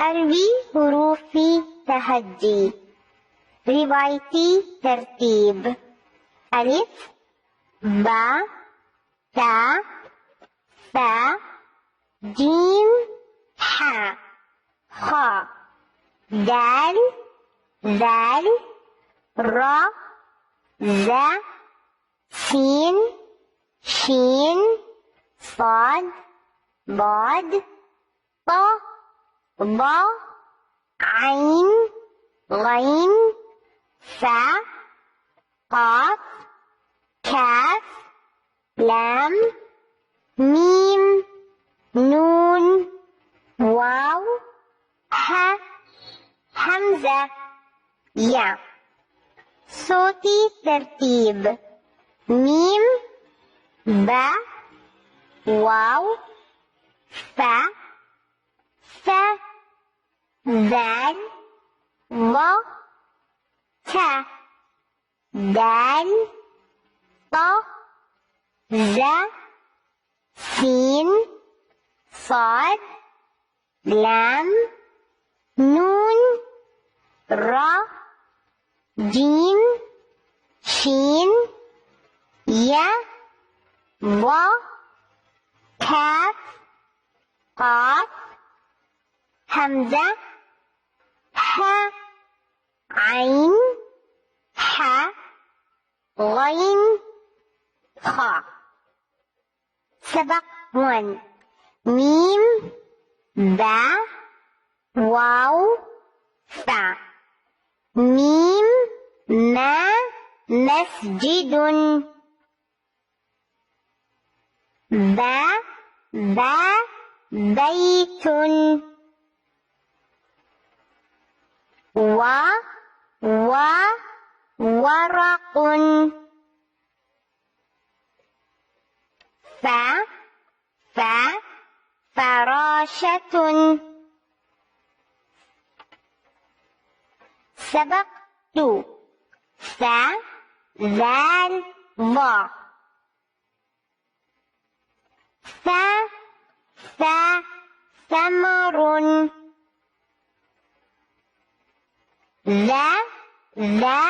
अरबी हुरूफी तहज्जी रिवायती तरतीब अलिफ बा ता सा जीम हा खा दाल दाल रा ज़ा सीन शीन साद बाद ता बा आइन गैन सा काफ काफ लाम मीम नून वाव हा हमजा या। सोती तरतीब मीम बा वाव फा सा दाल वा था दाल ता ज़ा सीन साद लाम नून रा जीम शीन या वा काफ काफ हमजा हा आइन हा गैन खा। सबक 1 मीम बा वाव फा मीम मा मस्जिदुन बा बा बैतुन वा वा वरकुन फा फा फराशतुन। सबक 2 सा ज़ाल वा सा सा समरुन ज़ा ज़ा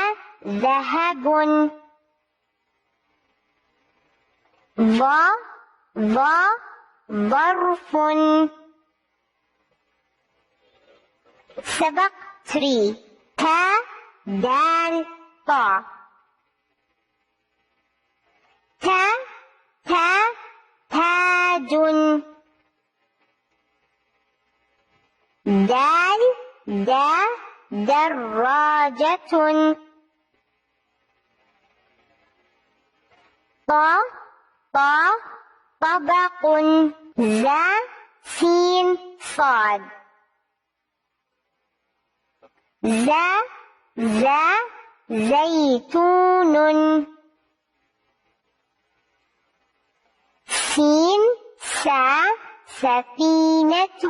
ज़हबुन वा वा ظرفुन। सबक 3 تا دال طا تا تا تاج دال دا دراجة طا طا طبق ذا سين صاد ذا ذا زيتون سين سا سفينة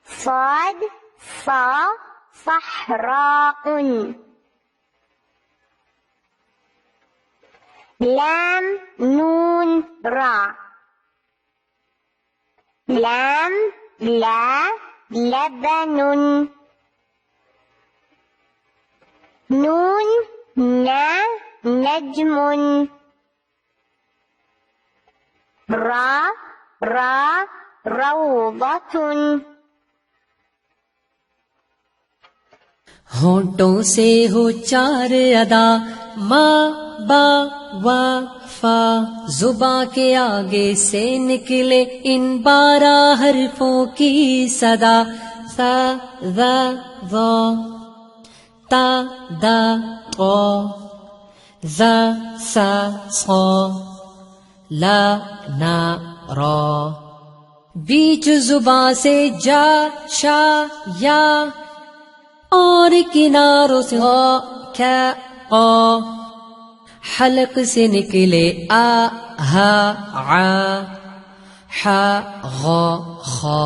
صاد صا صحراء لام نون را لام لا لبن نون نا نجم را را روضة होंठों से हो 4 अदा माँ बा वा फा जुबां के आगे से निकले इन 12 हरफों की सदा सा ज़ा ज़ा ता दा क़ा ज़ा सा सा ला ना रा बीच जुबां से जा शा या और किनारों से क्या हलक से निकले आ हा आ हा गा खा